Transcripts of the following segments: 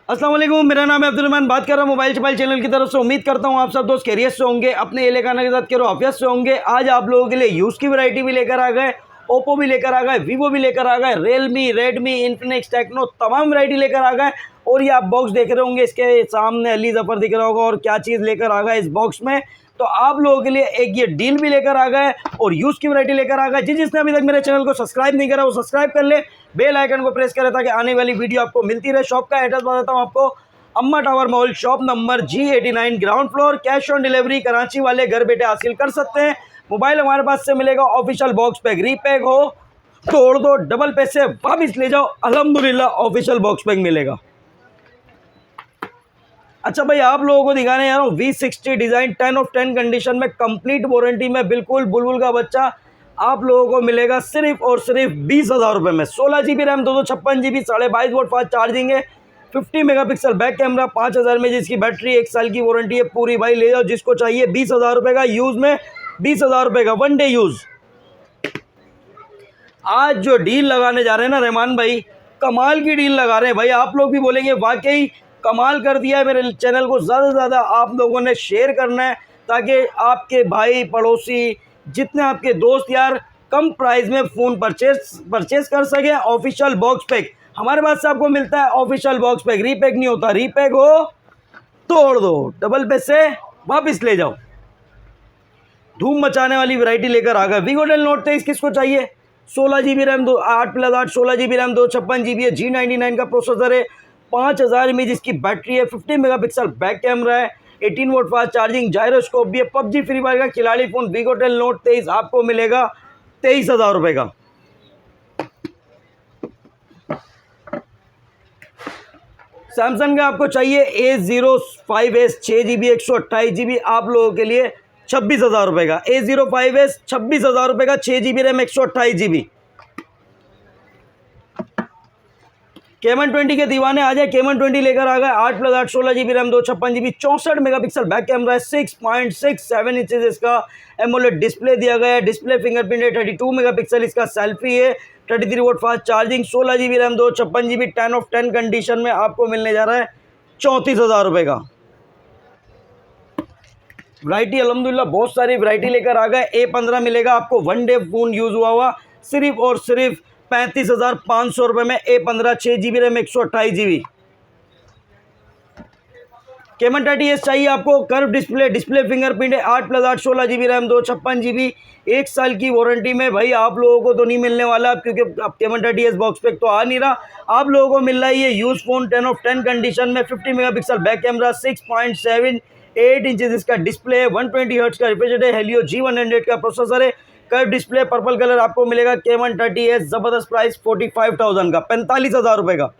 अस्सलाम वालेकुम, मेरा नाम है अब्दुल रहमान। बात कर रहा हूँ मोबाइल चपाइल चैनल की तरफ से। उम्मीद करता हूँ आप सब दोस्त खैरियत से होंगे, अपने एहले खाना के साथ करो ऑफिस से होंगे। आज आप लोगों के लिए यूज़ की वैरायटी भी लेकर आ गए, ओप्पो भी लेकर आ गए, वीवो भी लेकर आ गए, रियलमी, रेडमी, इन्फिनिक्स, टेक्नो, तमाम वैरायटी लेकर आ गए। और ये आप बॉक्स देख रहे होंगे, इसके सामने अली जफ़र दिख रहा होगा और क्या चीज़ लेकर आ गए इस बॉक्स में। तो आप लोगों के लिए एक ये डील भी लेकर आ गए और यूज़ की वैरायटी लेकर आ गए। जिसने अभी तक मेरे चैनल को सब्सक्राइब नहीं करा वो सब्सक्राइब कर ले, बेल आइकन को प्रेस करें ताकि आने वाली वीडियो आपको मिलती रहे। शॉप का एड्रेस बताता हूँ आपको, अम्मा tower mall, shop number G89, ground floor. Cash on delivery Karachi वाले घर बैठे हासिल कर सकते हैं। मोबाइल हमारे पास से मिलेगा ऑफिशियल बॉक्स पैक, रीपैक हो तोड़ दो, डबल पैसे वापस ले जाओ, अल्हम्दुलिल्लाह ऑफिशियल बॉक्स पैक मिलेगा। अच्छा भाई, आप लोगों को दिखाने जा रहा हूँ V60 डिज़ाइन 10 ऑफ 10 कंडीशन में, कंप्लीट वारंटी में, बिल्कुल बुलबुल का बच्चा। आप लोगों को मिलेगा सिर्फ और सिर्फ 20,000 रुपये में। 16 GB RAM, 256 GB, 22.5 volt fast charging है, 50 मेगापिक्सल बैक कैमरा, 5000 में जिसकी बैटरी, 1 साल की वारंटी है पूरी। भाई ले जाओ जिसको चाहिए। 20,000 रुपये का यूज़ में, 20,000 रुपये का वन डे यूज़। आज जो डील लगाने जा रहे हैं ना रहमान भाई, कमाल की डील लगा रहे हैं भाई। आप लोग भी बोलेंगे वाकई कमाल कर दिया है। मेरे चैनल को ज़्यादा से ज़्यादा आप लोगों ने शेयर करना है ताकि आपके भाई पड़ोसी, जितने आपके दोस्त यार, कम प्राइस में फ़ोन परचेज कर सकें। ऑफिशियल बॉक्स पैक हमारे पास से आपको मिलता है। ऑफिशियल बॉक्स पैक, रीपैक नहीं होता। रीपैक हो तोड़ दो, डबल पैसे वापस ले जाओ। धूम मचाने वाली वैरायटी लेकर आ गए। वीवो डेल नोट 23 किसको चाहिए? 16 GB RAM, 8+8 16 GB RAM, 256 GB है, G99 का प्रोसेसर है, 5000 mAh जिसकी बैटरी है, 50 मेगापिक्सल बैक कैमरा है, 18 वोल्ट फास्ट चार्जिंग, जायरोस्कोप भी है, पबजी फ्री फायर का खिलाड़ी फ़ोन। वीवो डेल नोट 23 आपको मिलेगा 23,000 रुपये का। सैमसंग का आपको चाहिए A05s 6 GB 128 GB, आप लोगों के लिए 26,000 रुपये का। A05s 26,000 रुपये का, 6 GB रैम, 128 GB। Cayman 20 के दीवाने आ जाए, Cayman 20 लेकर आ गए। 8+8 16 GB RAM, 256 GB, 64 megapixel back camera है, 6.67 इंचेस इसका एमोलेड डिस्प्ले दिया गया है। डिस्प्ले फिंगरप्रिंट है, 32 मेगापिक्सल इसका सेल्फी है, 33 volt fast charging, 16 GB RAM, 256 GB, 10 of 10 condition में आपको मिलने जा रहा है 34,000 रुपये का। वैरायटी अल्हम्दुलिल्लाह बहुत सारी वैरायटी लेकर आ गए। A15 मिलेगा आपको, वन डे फ़ोन यूज़ हुआ हुआ, सिर्फ और सिर्फ 35,500 रुपये में। A15 6 GB RAM, 128 GB। Cayman 30s चाहिए आपको, कर्व डिस्प्ले, डिस्प्ले फिंगरप्रिंट है, 8+8 16 GB रैम, 256 GB, 1 साल की वारंटी में। भाई आप लोगों को तो नहीं मिलने वाला क्योंकि अब Cayman 30s बॉक्स पैक तो आ नहीं रहा। आप लोगों को मिल रहा है ये यूज़ फ़ोन 10 ऑफ 10 कंडीशन में, 50 मेगापिक्सल बैक कैमरा, 6.78 इंचेस इसका डिस्प्ले है, 120 हर्ट्ज का रिफ्रेश रेट है, हेलियो G100 का प्रोसेसर है, कर्व डिस्प्ले, पर्पल कलर आपको मिलेगा। Cayman 30s ज़बरदस्त प्राइस 45,000 का, 45,000 रुपये का।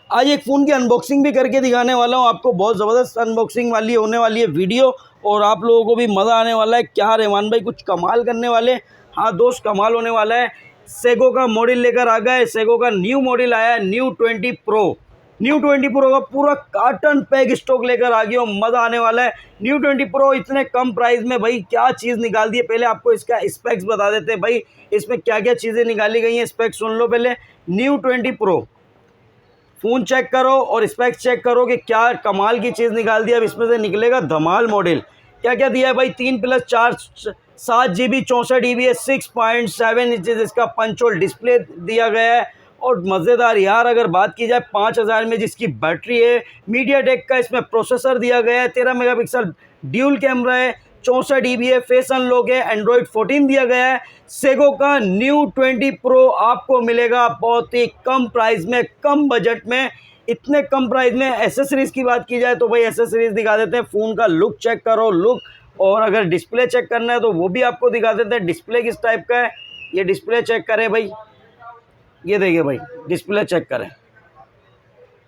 आज एक फ़ोन की अनबॉक्सिंग भी करके दिखाने वाला हूँ आपको, बहुत ज़बरदस्त अनबॉक्सिंग वाली होने वाली है वीडियो और आप लोगों को भी मज़ा आने वाला है। क्या रहमान भाई कुछ कमाल करने वाले? हाँ दोस्त, कमाल होने वाला है। सेगो का मॉडल लेकर आ गए। सेगो का न्यू मॉडल आया है, न्यू 20 प्रो। न्यू 20 प्रो का पूरा कार्टन पैक स्टॉक लेकर आ गया हो, मज़ा आने वाला है। न्यू 20 प्रो इतने कम प्राइस में भाई क्या चीज़ निकाल दी है। पहले आपको इसका स्पेक्स बता देते हैं भाई, इसमें क्या क्या चीज़ें निकाली गई हैं, स्पेक्स सुन लो पहले। न्यू 20 प्रो फ़ोन चेक करो और स्पेक्स चेक करो कि क्या कमाल की चीज़ निकाल दी। अब इसमें से निकलेगा धमाल मॉडल। क्या क्या दिया है भाई? 3+4 7 GB 64 GB है, 6.7 इंचेस इसका पंच होल डिस्प्ले दिया गया है। और मज़ेदार यार अगर बात की जाए, 5000 में जिसकी बैटरी है, मीडियाटेक का इसमें प्रोसेसर दिया गया है, 13 मेगापिक्सल ड्यूल कैमरा है, 64 GB है, फेस अनलॉक है, एंड्रॉयड 14 दिया गया है। सेगो का न्यू 20 प्रो आपको मिलेगा बहुत ही कम प्राइस में, कम बजट में। इतने कम प्राइस में एसेसरीज़ की बात की जाए तो भाई एसेसरीज़ दिखा देते हैं। फ़ोन का लुक चेक करो, लुक, और अगर डिस्प्ले चेक करना है तो वो भी आपको दिखा देते हैं। डिस्प्ले किस टाइप का है, ये डिस्प्ले चेक करें भाई, ये देखिए भाई डिस्प्ले चेक करें।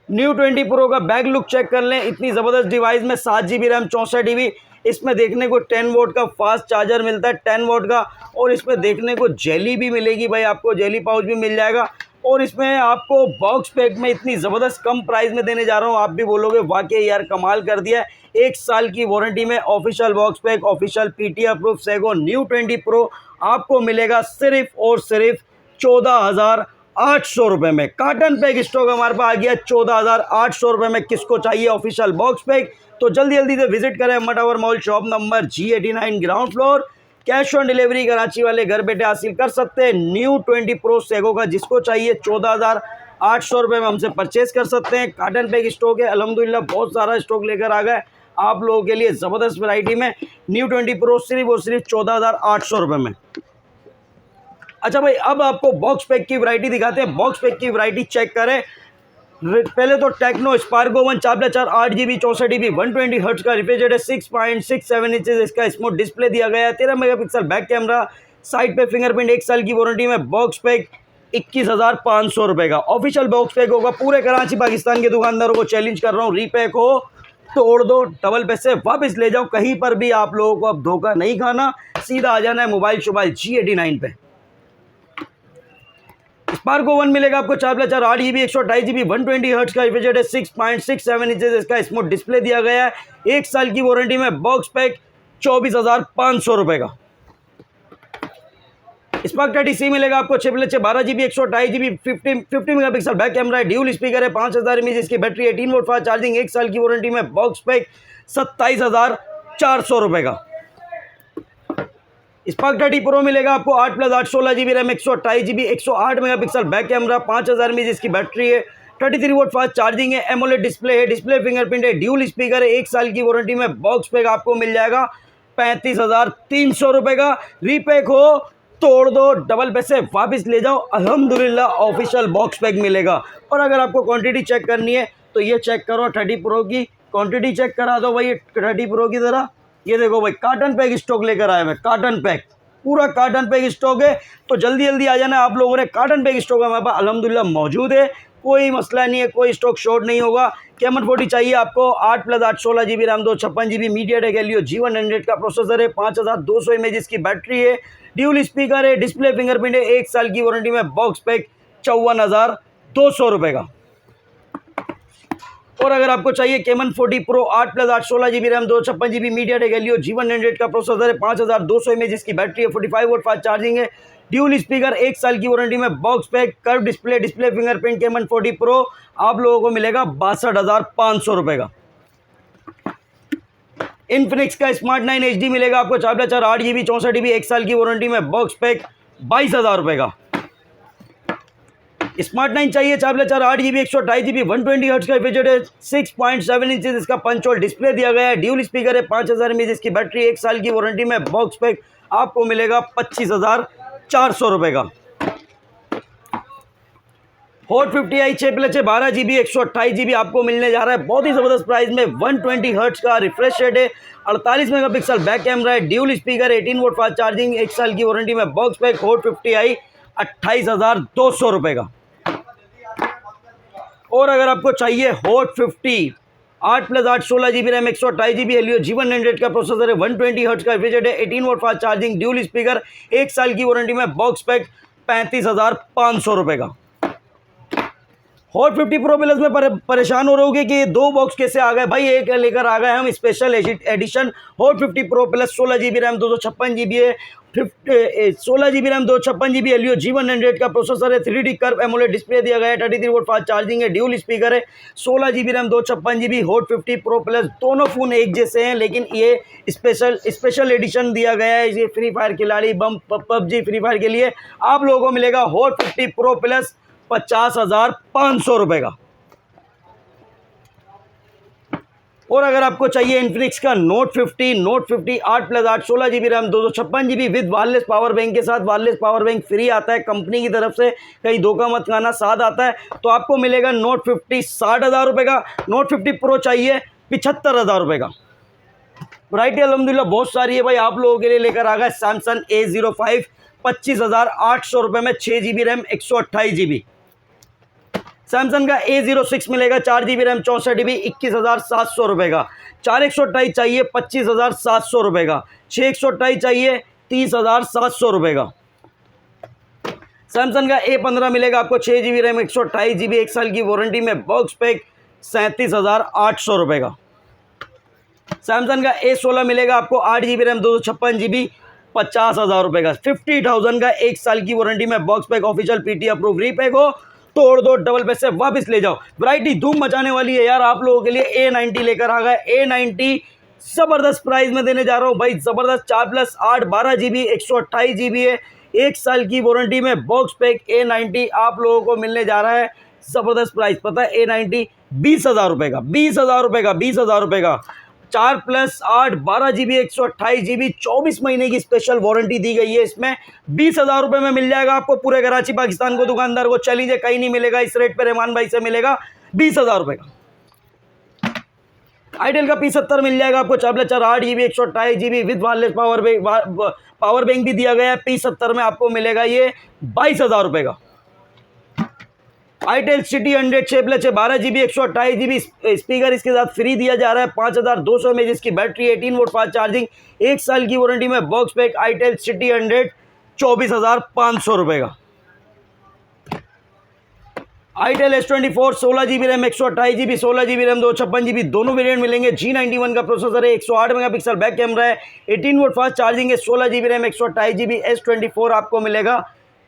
न्यू 20 प्रो का बैक लुक चेक कर लें। इतनी ज़बरदस्त डिवाइस में 7 GB रैम, 64 GB, इसमें देखने को 10 वोट का फास्ट चार्जर मिलता है, 10 वोट का। और इसमें देखने को जेली भी मिलेगी भाई, आपको जेली पाउच भी मिल जाएगा। और इसमें आपको बॉक्स पैक में इतनी ज़बरदस्त कम प्राइस में देने जा रहा हूँ, आप भी बोलोगे वाकई यार कमाल कर दिया है। 1 साल की वारंटी में official box pack, official PTA approve सेगो न्यू 20 प्रो आपको मिलेगा सिर्फ और सिर्फ 14,000 14,800 में। कार्टन पैक स्टॉक हमारे पास आ गया 14,800 में। किसको चाहिए ऑफिशियल बॉक्स पैक तो जल्दी जल्दी से विजिट करें अम्मा tower mall, shop number G89 ground floor. Cash on delivery Karachi वाले घर बैठे हासिल कर सकते हैं। न्यू 20 प्रो सेगो का जिसको चाहिए 14,800 में हमसे परचेज कर सकते हैं। कार्टन पैक स्टॉक है, अल्हम्दुलिल्लाह बहुत सारा स्टॉक लेकर आ गए आप लोगों के लिए ज़बरदस्त वैरायटी में। न्यू 20 प्रो सिर्फ और सिर्फ 14,800 में। अच्छा भाई, अब आपको बॉक्स पैक की वैरायटी दिखाते हैं। बॉक्स पैक की वैरायटी चेक करें। पहले तो Tecno Spark Go 1 4+4 8GB 64GB 120 hertz का रिफ्रिजरेटर 6.67 इंचेस इसका स्मूथ डिस्प्ले दिया गया है। 13 मेगापिक्सल बैक कैमरा, साइड पे फिंगरप्रिंट, 1 साल की वारंटी में। बॉक्स पैक 21,500 रुपये का ऑफिशियल बॉक्स पैक होगा। पूरे कराची पाकिस्तान के दुकानदारों को चैलेंज कर रहा हूँ, रीपैक हो तोड़ दो, डबल पैसे वापस ले जाओ। कहीं पर भी आप लोगों को अब धोखा नहीं खाना, सीधा आ जाना है मोबाइल G89 पे। स्पार्को 1 मिलेगा आपको 4+4 8GB 128GB 120 हर्ट्ज का रिफ्रिजरेटर 6.67 इंचेस इसका स्मूथ डिस्प्ले दिया गया है। 1 साल की वारंटी में। बॉक्स पैक 24,500 रुपये का। स्पार्क 30C मिलेगा आपको 6+6 12GB 128GB 50 megapixel back camera है, ड्यूल स्पीकर है, 5000 mAh इसकी बैटरी, 18 वोल्ट फास्ट चार्जिंग, 1 साल की वारंटी में। बॉक्स पैक 27,400 रुपये का। स्पार्क 30 प्रो मिलेगा आपको 8+8 16GB RAM 128GB 108 megapixel back camera, 5000 mAh इसकी बैटरी है, 33 वोल्ट फास्ट चार्जिंग है, एमोलेड डिस्प्ले है, डिस्प्ले फिंगरप्रिंट है, ड्यूल स्पीकर है, 1 साल की वारंटी में। बॉक्स पैक आपको मिल जाएगा 35,300 रुपये का। रीपैक हो तोड़ दो, डबल पैसे वापस ले जाओ, अल्हम्दुलिल्लाह ऑफिशियल बॉक्स पैक मिलेगा। और अगर आपको क्वांटिटी चेक करनी है तो ये चेक करो, 30 प्रो की क्वांटिटी चेक करा दो भाई। 30 प्रो की तरह ये देखो भाई, कार्टन पैक स्टॉक लेकर आए मैं। कार्टन पैक, पूरा कार्टन पैक स्टॉक है, तो जल्दी जल्दी आ जाना आप लोगों ने। कार्टन पैक स्टॉक हमारे पास अल्हम्दुलिल्लाह मौजूद है, कोई मसला नहीं है, कोई स्टॉक शॉर्ट नहीं होगा। Camon 40 चाहिए आपको 8+8 16GB RAM 256GB MediaTek Helio G100 का प्रोसेसर है, 5200 mAh की बैटरी है, ड्यूल स्पीकर है, डिस्प्ले फिंगरप्रिंट है, 1 साल की वारंटी में। बॉक्स पैक 54,200 रुपये का। और अगर आपको चाहिए Camon 40 Pro 8+8 16GB RAM 256GB MediaTek Helio G100 का प्रोसेसर है, 5200 mAh की बैटरी है, 45 वोल्ट फास्ट चार्जिंग है, ड्यूल स्पीकर, 1 साल की वारंटी में। Box pack curve display, display fingerprint Camon 40 Pro आप लोगों को मिलेगा 62,500 रुपये का। इन्फिनिक्स का स्मार्ट 9 HD मिलेगा आपको 4+4 8GB 64GB 1 साल की वारंटी में। बॉक्स पैक 22,000 रुपये का। स्मार्ट 9 चाहिए 4+4 8GB 128GB 120 हर्ट्ज का रिफ्रिजरेटर, 6.7 इंचेस इसका पंच होल डिस्प्ले दिया गया है, ड्यूल स्पीकर है, 5000 mAh इसकी बैटरी, 1 साल की वारंटी में। बॉक्स पैक आपको मिलेगा 25,400 रुपये का। हॉट 50i 6+6 12GB 128GB आपको मिलने जा रहा है बहुत ही ज़बरदस्त प्राइस में। 120 हर्ट्ज का रिफ्रेश रेट है, 48 मेगापिक्सल बैक कैमरा है, dual speaker, 18 volt fast charging, 1 साल की वारंटी में। बॉक्स पैक हॉट 50i 28,200 रुपये का। और अगर आपको चाहिए hot 50 8+8 16GB RAM 128GB Helio G100 का प्रोसेसर है, 120 हर्ट्ज का रिफ्रिजरेटर है, 18 volt fast charging, dual speaker, 1 साल की वारंटी में। बॉक्स पैक 35,500 रुपये का। हॉट 50 प्रो प्लस में परेशान हो रहे होगे कि 2 बॉक्स कैसे आ गए भाई, एक लेकर आ गए हम special edition. Hot 50 pro plus 16GB RAM 256GB है, 16GB RAM 256GB Helio G100 का प्रोसेसर है, 3D कर्व एमोलेड डिस्प्ले दिया गया है, 33 वोल्ट फास्ट चार्जिंग है, ड्यूल स्पीकर है, 16GB RAM 256GB। Hot 50 pro plus दोनों फ़ोन एक जैसे हैं, लेकिन ये स्पेशल एडिशन दिया गया है। ये फ्री फायर खिलाड़ी बम PUBG फ्री फायर के लिए आप लोगों को मिलेगा हॉट 50 प्रो प्लस 50,500 रुपये का। और अगर आपको चाहिए इन्फिनिक्स का note 50 8+8 16GB RAM 256GB with wireless power bank के साथ, वायरलेस पावर बैंक फ्री आता है कंपनी की तरफ से, कहीं धोखा मत खाना, साथ आता है, तो आपको मिलेगा नोट 50 60,000 रुपये का। नोट 50 प्रो चाहिए 75,000 रुपये का। वैरायटी अल्हम्दुलिल्लाह बहुत सारी है भाई, आप लोगों के लिए लेकर आ गए सैमसंग A05 25,800 रुपये में, 6GB रैम 128GB। सैमसंग का A06 मिलेगा 4GB रैम 64GB 21,700 रुपये का। 4128 चाहिए 25,700 रुपये का। 6128 चाहिए 30,700 रुपये का। सैमसंग का A15 मिलेगा आपको 6GB रैम 128GB 1 साल की वारंटी में। बॉक्स पैक 37,800 रुपये का। सैमसंग का A16 मिलेगा आपको 8GB रैम 256GB 50,000 रुपए का। 50,000 का 1 साल की वारंटी में box pack official PT approve repack हो, तोड़ दो, डबल पैसे वापस ले जाओ। वैरायटी धूम मचाने वाली है यार आप लोगों के लिए। A90 लेकर आ गए। A90 जबरदस्त प्राइस में देने जा रहा हूँ भाई, जबरदस्त। 4+8 12 GB 128 GB है। 1 साल की वारंटी में बॉक्स पैक A90 आप लोगों को मिलने जा रहा है। जबरदस्त प्राइस, पता है A90 20,000 रुपए का, 20,000 रुपए का, 20,000 रुपए का। 4+8 12 GB 128 GB 24 महीने की स्पेशल वारंटी दी गई है इसमें। 20,000 रुपए में मिल जाएगा आपको पूरे कराची पाकिस्तान को, दुकानदार को चलीजिए, कहीं नहीं मिलेगा इस रेट पे। रहमान भाई से मिलेगा 20,000 रुपए का। आइडियल का P70 मिल जाएगा आपको। 4+4 8 GB 128 GB with wireless power bank भी दिया गया है। P70 में आपको मिलेगा ये 22,000 रुपए का। Itel city 100 6+6 12 GB 128 GB speaker इसके साथ फ्री दिया जा रहा है। 5,200 mAh की बैटरी, 18 वोल्ट फास्ट चार्जिंग, 1 साल की वारंटी में बॉक्स पैक आईटेल सिटी 100 24,500 रुपए का। Itel S24 16 GB RAM 128 GB 16 GB RAM 256 GB दोनों वेरिएंट मिलेंगे। G91 का प्रोसेसर है, 108 मेगापिक्सल बैक कैमरा है, 18 वोल्ट फास्ट चार्जिंग है, 16 GB रैम 128 GB S24 आपको मिलेगा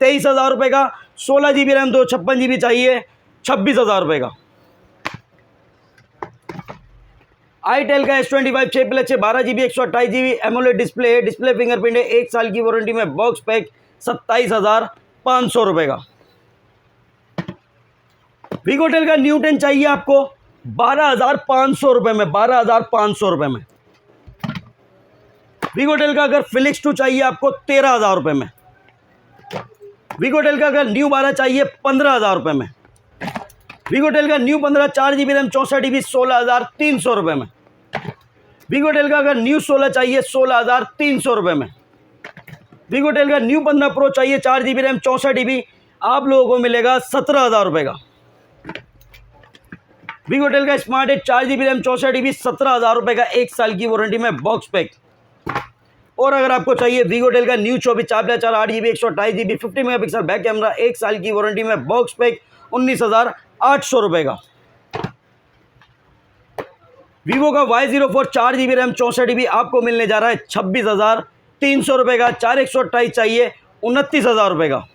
23,000 रुपए का। 16 GB रैम 256 GB चाहिए 26,000 रुपए का। आईटेल का S25 6+6 12 GB 128 GB AMOLED display है, डिस्प्ले फिंगरप्रिंट है, 1 साल की वारंटी में बॉक्स पैक 27,500 रुपए का। वीगोटेल का न्यू 10 चाहिए आपको 12,500 रुपए में, 12,500 रुपए में। वीगोटेल का अगर फिलिक्स 2 चाहिए आपको 13,000 रुपए में। वीगोटेल का अगर न्यू 12 चाहिए 15,000 रुपए में। वीगोटेल का न्यू 15 4 GB रैम 64 GB 16,300 रुपए में। वीगोटेल का अगर न्यू 16 चाहिए 16,300 रुपए में। वीगोटेल का न्यू 15 प्रो चाहिए 4 GB रैम 64 GB आप लोगों को मिलेगा 17,000 रुपए का। वीगोटेल का स्मार्ट एज 4 GB रैम 64 GB 17,000 रुपए का, 1 साल की वारंटी में बॉक्स पैक। और अगर आपको चाहिए वीगोटेल का new 24 4+4 8 GB 128 GB 50 megapixel back camera, 1 साल की वारंटी में बॉक्स पैक 19,800 रुपए का। वीवो का Y04 4 GB रैम 64 GB आपको मिलने जा रहा है 26,300 रुपए का। 4 128 चाहिए 29,000 रुपए का।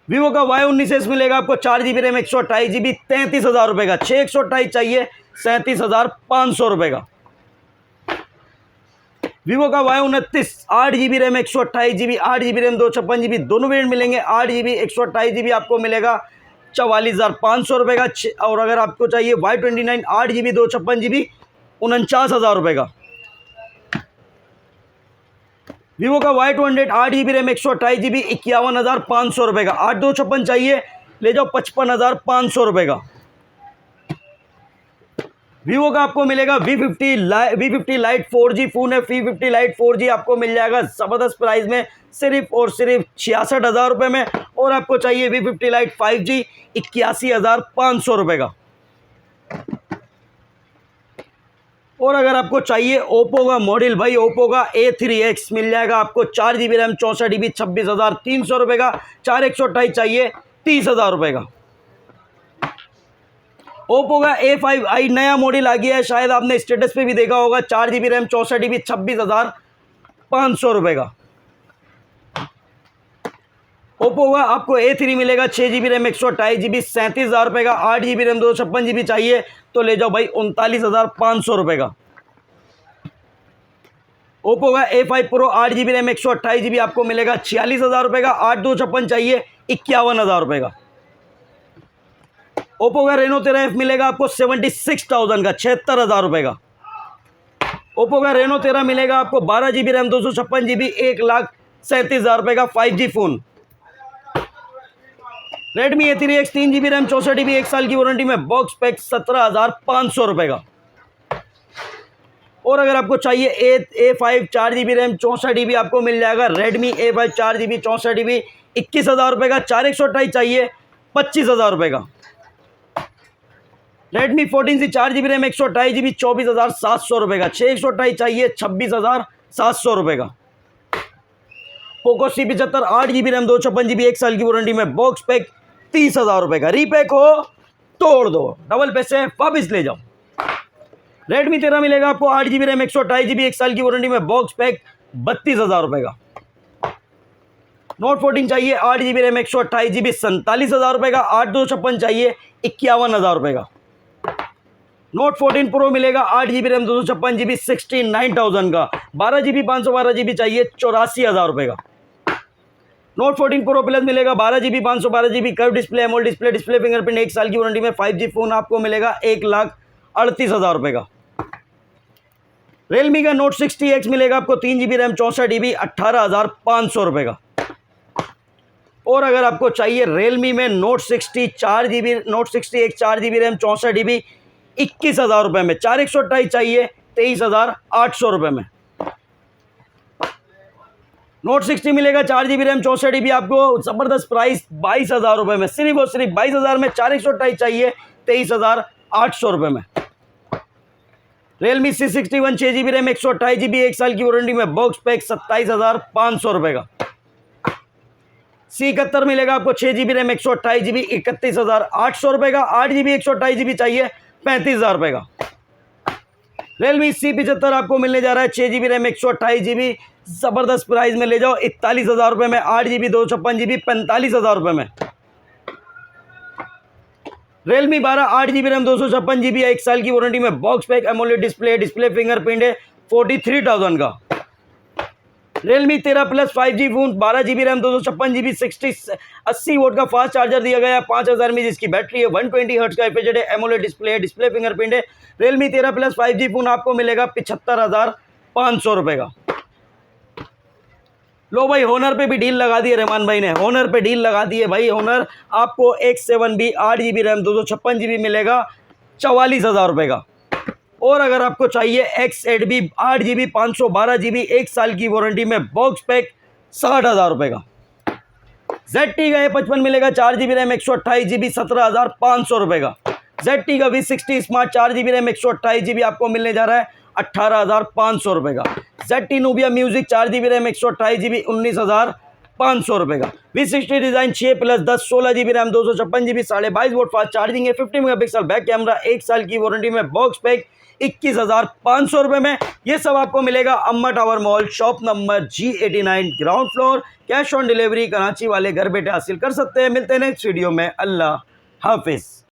वीवो का Y19s मिलेगा आपको 4 GB रैम 128 GB 33,000 रुपए का। 6 128 चाहिए 37,500 रुपए का। वीवो का Y29 8 GB RAM 128 GB 8 GB RAM 256 GB दोनों वेरिएंट मिलेंगे। 8 GB 128 GB आपको मिलेगा 44,500 रुपए का। और अगर आपको चाहिए Y29 8 GB 256 GB 49,000 रुपए का। वीवो का Y200 8 GB रैम 128 GB 51,500 रुपए का। 8 256 चाहिए ले जाओ 55,500 रुपए का। वीवो का आपको मिलेगा V50 लाइट 4G फोन है। V50 लाइट 4G आपको मिल जाएगा ज़बरदस्त प्राइस में, सिर्फ और सिर्फ 66,000 रुपये में। और आपको चाहिए V50 लाइट 5G 81,500 रुपये का। और अगर आपको चाहिए ओप्पो का मॉडल भाई, ओप्पो का A3X मिल जाएगा आपको 4 GB रैम 64 GB 26,300 रुपये का। 4 128 चाहिए 30,000 रुपये का। ओप्पो का A5i नया मॉडल आ गया है, शायद आपने स्टेटस पे भी देखा होगा। 4 GB रैम 64 GB 26,500 रुपये का। ओप्पो का आपको A3 मिलेगा 6 GB रैम 128 GB 37,000 रुपये का। 8 GB रैम 256 GB चाहिए तो ले जाओ भाई 39,500 रुपये का। ओप्पो का A5 pro 8 GB RAM 128 GB आपको मिलेगा 46,000 रुपये का। 8 256 चाहिए 51,000 रुपये का। ओप्पो का रेनो 13F मिलेगा आपको 76,000 का, 76,000 रुपये का। ओप्पो का रेनो 13 मिलेगा आपको 12 GB रैम 256 GB 1,37,000 रुपये का 5G phone. Redmi A3X 3 GB RAM 64 GB 1 साल की वारंटी में बॉक्स पैक 17,500 रुपये का। और अगर आपको चाहिए A5 4 GB रैम 64 GB आपको मिल जाएगा रेडमी A5 4 GB 64 GB 21,000 रुपये का। 4 128 चाहिए 25,000 रुपये का। Redmi 14C 4 GB RAM 128 GB 24,700 रुपये का। 6 128 चाहिए 26,700 रुपये का। Poco C75 8 GB RAM 256 GB 1 साल की वारंटी में बॉक्स पैक 30,000 रुपये का। रीपैक हो तोड़ दो, डबल पैसे वापस ले जाओ। रेडमी 13 मिलेगा आपको 8 GB रैम 128 GB 1 साल की वारंटी में, बॉक्स पैक 32,000 रुपये का। नोट 14 चाहिए 8 GB रैम 128 GB 47,000 रुपये का। 8/256 चाहिए 51,000 रुपये का। नोट 14 प्रो मिलेगा 8 GB रैम 256 GB 69,000 का। 12 GB 512 GB चाहिए 84,000 रुपये का। नोट 14 प्रो प्लस मिलेगा 12 GB 512 GB curve display, AMOLED display, display fingerprint, 1 साल की वारंटी में। 5G फोन आपको मिलेगा 1,38,000 रुपये का। रियलमी का नोट 60X मिलेगा आपको 3 GB रैम 64 GB 18,500 रुपये का। और अगर आपको चाहिए रियलमी में note 60 4 GB note 60X 4 GB RAM 64 GB 21,000 रुपये में, 4/128 चाहिए 23,800 रुपये में। नोट 60 मिलेगा 4 GB रैम 64 GB आपको ज़बरदस्त प्राइस 22,000 रुपये में, सिर्फ और सिर्फ 22,000 में। 4/128 चाहिए 23,800 रुपये में। Realme C61 6 GB RAM 128 GB 1 साल की वारंटी में, बॉक्स पैक 27,500 रुपये का। C71 मिलेगा आपको 6 GB रैम 128 GB 31,800 रुपये का। 8 GB 128 GB चाहिए 35,000 रुपये का। रियलमी C75 आपको मिलने जा रहा है 6 GB रैम 128 GB ज़बरदस्त प्राइस में, ले जाओ 41,000 रुपये में। 8 GB 256 GB 45,000 रुपये में। रियलमी 12 8 GB रैम 256 GB 1 साल की वारंटी में, box pack, AMOLED display, display fingerprint है 43,000 का। Realme 13 plus 5G phone 12 GB RAM 256 GB 80 vote का फास्ट चार्जर दिया गया है, 5000 mAh जिसकी बैटरी है, 120 हर्ट्ज का FHD है, एमोलेड डिस्प्ले है, डिस्प्ले फिंगरप्रिंट है। रियलमी 13 प्लस 5G फोन आपको मिलेगा 75,500 रुपये का। लो भाई, होनर पे भी डील लगा दी है रहमान भाई ने, होनर पे डील लगा दी है भाई। होनर आपको X7B 8 GB रैम 256 GB मिलेगा 44,000 रुपये का। और अगर आपको चाहिए X8B 8 GB 512 GB 1 साल की वारंटी में, बॉक्स पैक 60,000 रुपये का। ZT का A55 मिलेगा 4 GB रैम 128 GB 17,500 रुपये का। ZT का V60 smart 4 GB RAM 128 GB आपको मिलने जा रहा है 18,500 रुपये का। ZT Nubia music 4 GB RAM 128 GB 19,500 रुपये का। V60 design 6 plus 10 16 GB RAM 256 GB 22.5 volt fast charging है, 50 मेगापिक्सल बैक कैमरा, 1 साल की वारंटी में, बॉक्स पैक 21,500 रुपये में। ये सब आपको मिलेगा अम्मा tower mall, shop number G89 ground floor. Cash on delivery Karachi वाले घर बैठे हासिल कर सकते हैं। मिलते हैं नेक्स्ट वीडियो में। अल्लाह हाफिज़।